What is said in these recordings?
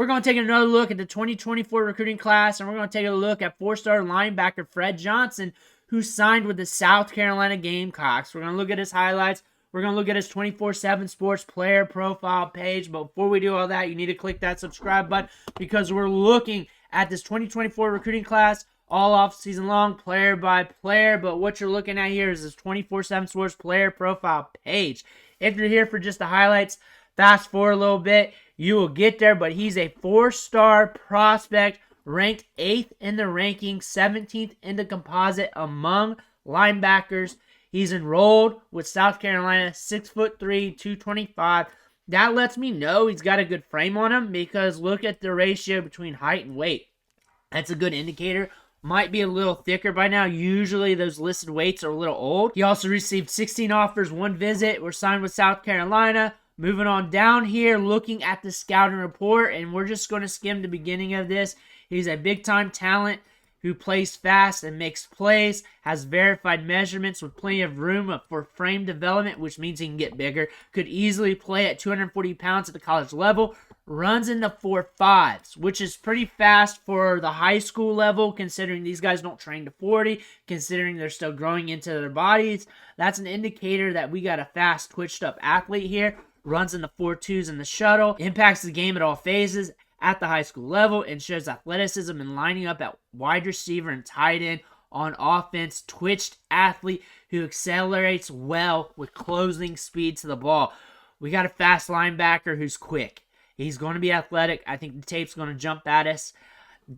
We're going to take another look at the 2024 recruiting class, and we're going to take a look at four-star linebacker Fred Johnson, who signed with the South Carolina Gamecocks. We're going to look at his highlights. We're going to look at his 24/7 Sports player profile page. But before we do all that, you need to click that subscribe button because we're looking at this 2024 recruiting class all off season long, player by player. But what you're looking at here is this 24/7 Sports player profile page. If you're here for just the highlights, fast forward a little bit. You will get there, but he's a four-star prospect, ranked 8th in the rankings, 17th in the composite among linebackers. He's enrolled with South Carolina, 6'3", 225. That lets me know he's got a good frame on him because look at the ratio between height and weight. That's a good indicator. Might be a little thicker by now. Usually those listed weights are a little old. He also received 16 offers, 1 visit. We're signed with South Carolina. Moving on down here, looking at the scouting report, and we're just going to skim the beginning of this. He's a big-time talent who plays fast and makes plays, has verified measurements with plenty of room for frame development, which means he can get bigger, could easily play at 240 pounds at the college level, runs in the 4.5s, which is pretty fast for the high school level, considering these guys don't train to 40, considering they're still growing into their bodies. That's an indicator that we got a fast, twitched-up athlete here. Runs in the 4.2s in the shuttle, impacts the game at all phases at the high school level, and shows athleticism in lining up at wide receiver and tight end on offense. Twitched athlete who accelerates well with closing speed to the ball. We got a fast linebacker who's quick. He's going to be athletic. I think the tape's going to jump at us.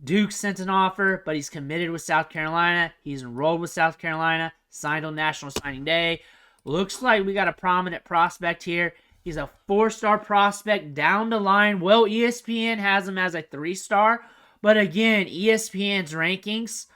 Duke sent an offer, but he's committed with South Carolina. He's enrolled with South Carolina, signed on National Signing Day. Looks like we got a prominent prospect here. He's a 4-star prospect down the line. Well, ESPN has him as a 3-star. But again, ESPN's rankings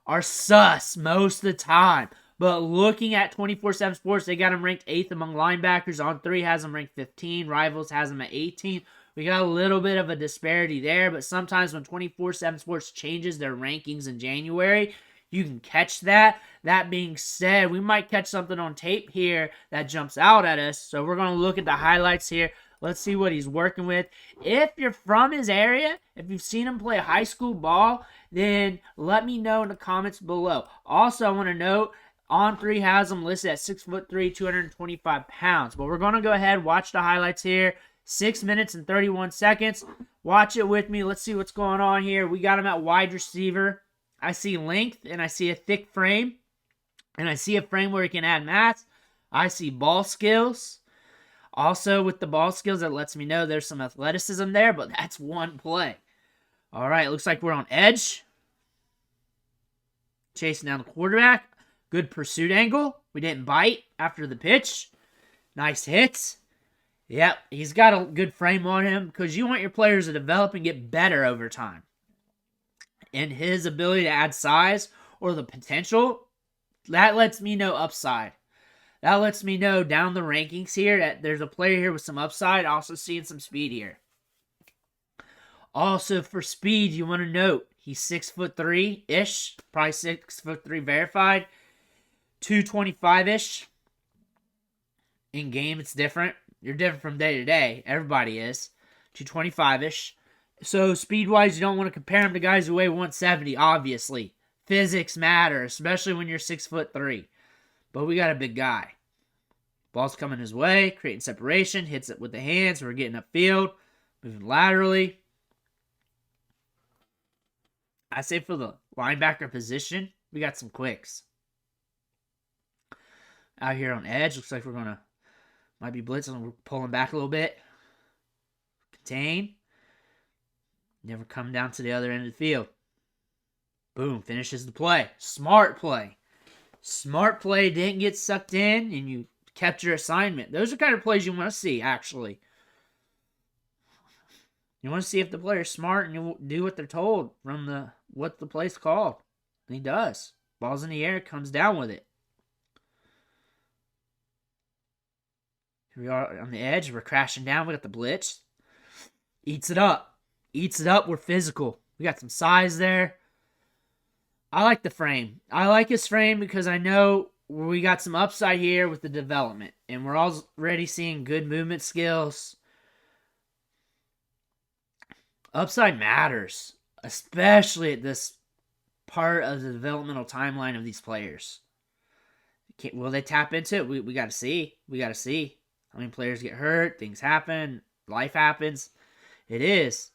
are sus most of the time. But looking at 24/7 Sports, they got him ranked 8th among linebackers. On 3 has him ranked 15. Rivals has him at 18. We got a little bit of a disparity there. But sometimes when 24/7 Sports changes their rankings in January, you can catch that. That being said, we might catch something on tape here that jumps out at us. So we're going to look at the highlights here. Let's see what he's working with. If you're from his area, if you've seen him play high school ball, then let me know in the comments below. Also, I want to note, On3 has him listed at 6'3", 225 pounds. But we're going to go ahead, watch the highlights here. 6 minutes and 31 seconds. Watch it with me. Let's see what's going on here. We got him at wide receiver. I see length, and I see a thick frame, and I see a frame where he can add mass. I see ball skills. Also, with the ball skills, that lets me know there's some athleticism there, but that's one play. All right, looks like we're on edge. Chasing down the quarterback. Good pursuit angle. We didn't bite after the pitch. Nice hits. Yep, he's got a good frame on him because you want your players to develop and get better over time. And his ability to add size or the potential, that lets me know upside. That lets me know down the rankings here that there's a player here with some upside, also seeing some speed here. Also for speed, you want to note, he's 6'3"-ish, probably 6'3" verified, 225-ish. In game, it's different. You're different from day to day. Everybody is. 225-ish. So, speed-wise, you don't want to compare him to guys who weigh 170, obviously. Physics matter, especially when you're 6'3". But we got a big guy. Ball's coming his way, creating separation, hits it with the hands. We're getting upfield, moving laterally. I say for the linebacker position, we got some quicks. Out here on edge, looks like we're going to, might be blitzing, we're pulling back a little bit. Contain. Never come down to the other end of the field. Boom, finishes the play. Smart play. Smart play, didn't get sucked in, and you kept your assignment. Those are the kind of plays you want to see, actually. You want to see if the player's smart and you do what they're told from what the play's called. And he does. Ball's in the air, comes down with it. Here we are on the edge. We're crashing down. We got the blitz. Eats it up. Eats it up. We're physical. We got some size there. I like the frame. I like his frame because I know we got some upside here with the development. And we're already seeing good movement skills. Upside matters, especially at this part of the developmental timeline of these players. Will they tap into it? We got to see. We got to see. I mean, players get hurt, things happen, life happens. It is.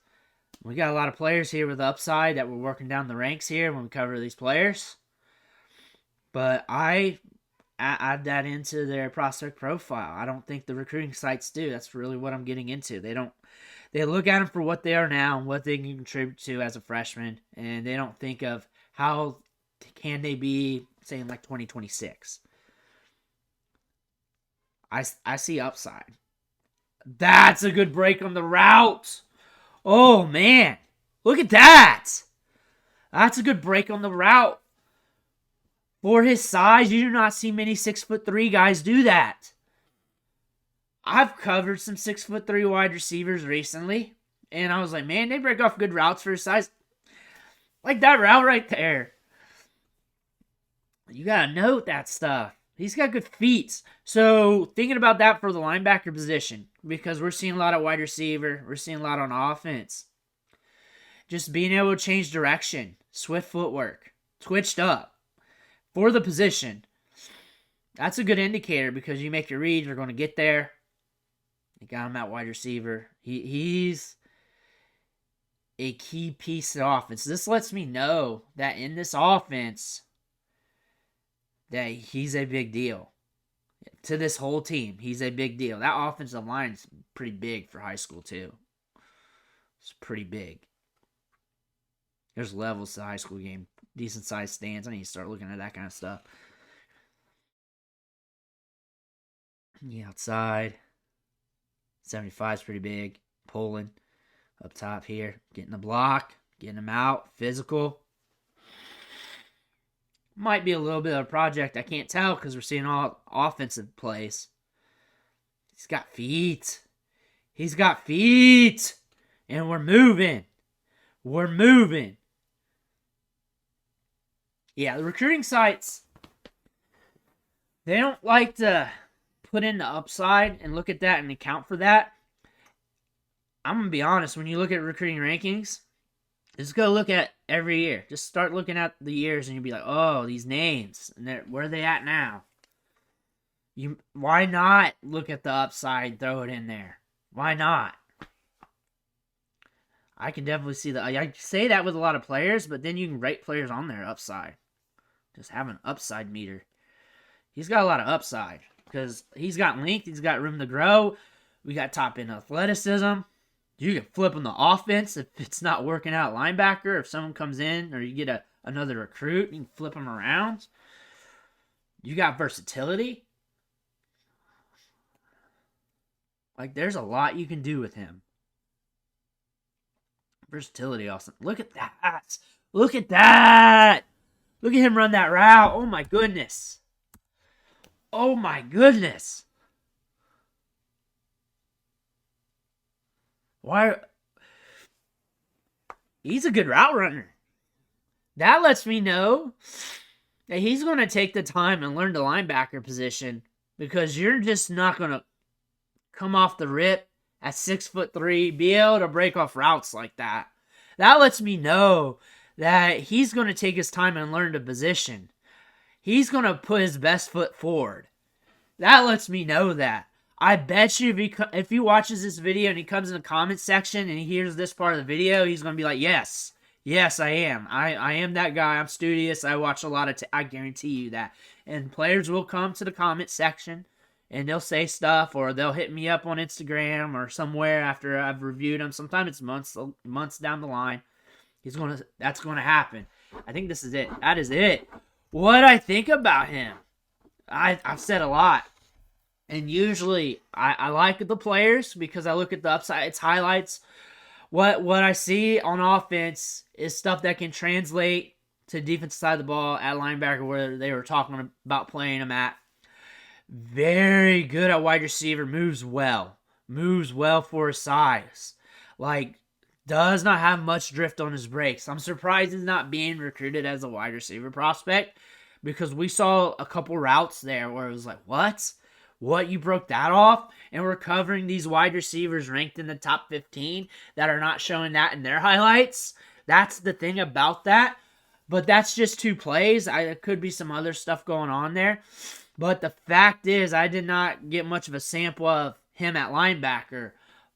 We got a lot of players here with upside that we're working down the ranks here when we cover these players. But I add that into their prospect profile. I don't think the recruiting sites do. That's really what I'm getting into. They look at them for what they are now and what they can contribute to as a freshman, and they don't think of how can they be, say, in like 2026. I see upside. That's a good break on the route. Oh, man. Look at that. That's a good break on the route. For his size, you do not see many 6'3" guys do that. I've covered some 6'3" wide receivers recently, and I was like, man, they break off good routes for his size. Like that route right there. You got to note that stuff. He's got good feet. So thinking about that for the linebacker position, because we're seeing a lot of wide receiver. We're seeing a lot on offense. Just being able to change direction. Swift footwork. Twitched up. For the position. That's a good indicator because you make your reads. You're going to get there. You got him at wide receiver. He's a key piece of the offense. This lets me know that in this offense, that he's a big deal. To this whole team, he's a big deal. That offensive line is pretty big for high school, too. It's pretty big. There's levels to the high school game. Decent sized stands. I need to start looking at that kind of stuff. The outside. 75 is pretty big. Pulling. Up top here. Getting the block. Getting him out. Physical. Might be a little bit of a project. I can't tell because we're seeing all offensive plays. He's got feet. He's got feet. And we're moving. We're moving. Yeah, the recruiting sites, they don't like to put in the upside and look at that and account for that. I'm going to be honest, when you look at recruiting rankings, just go look at every year. Just start looking at the years and you'll be like, oh, these names, and where are they at now? Why not look at the upside, throw it in there? Why not? I can definitely see that. I say that with a lot of players, but then you can rate players on their upside. Just have an upside meter. He's got a lot of upside because he's got length. He's got room to grow. We got top end athleticism. You can flip on the offense if it's not working out linebacker. If someone comes in or you get another recruit, you can flip them around. You got versatility. Like, there's a lot you can do with him. Versatility, awesome. Look at that. Look at that. Look at him run that route. Oh, my goodness. Oh, my goodness. Why? He's a good route runner. That lets me know that he's going to take the time and learn the linebacker position because you're just not going to come off the rip at 6'3", be able to break off routes like that. That lets me know that he's going to take his time and learn the position. He's going to put his best foot forward. That lets me know that. I bet you if he watches this video and he comes in the comment section and he hears this part of the video, he's going to be like, yes, I am. I am that guy. I'm studious. I watch a lot of I guarantee you that. And players will come to the comment section and they'll say stuff or they'll hit me up on Instagram or somewhere after I've reviewed them. Sometimes it's months down the line. That's going to happen. I think this is it. That is it. What I think about him. I've said a lot. And usually I like the players because I look at the upside. It's highlights. What I see on offense is stuff that can translate to defensive side of the ball at linebacker where they were talking about playing him at. Very good at wide receiver. Moves well for his size. Like, does not have much drift on his brakes. I'm surprised he's not being recruited as a wide receiver prospect because we saw a couple routes there where it was like, what? what, you broke that off? And we're covering these wide receivers ranked in the top 15 that are not showing that in their highlights. That's the thing about that. But that's just 2 plays. There could be some other stuff going on there. But the fact is, I did not get much of a sample of him at linebacker.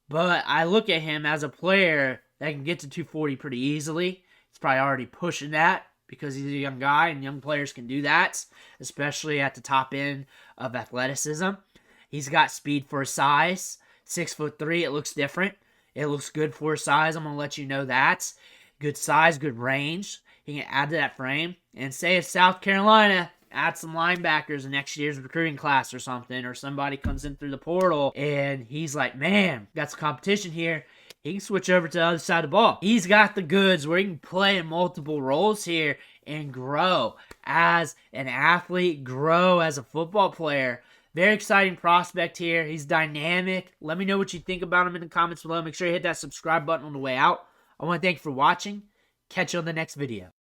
But I look at him as a player that can get to 240 pretty easily. He's probably already pushing that because he's a young guy, and young players can do that, especially at the top end of athleticism. He's got speed for his size. 6'3", it looks different. It looks good for his size. I'm going to let you know that. Good size, good range. He can add to that frame. And say if South Carolina adds some linebackers in next year's recruiting class or something, or somebody comes in through the portal and he's like, man, got some competition here, he can switch over to the other side of the ball. He's got the goods where he can play in multiple roles here and grow as an athlete, grow as a football player. Very exciting prospect here. He's dynamic. Let me know what you think about him in the comments below. Make sure you hit that subscribe button on the way out. I want to thank you for watching. Catch you on the next video.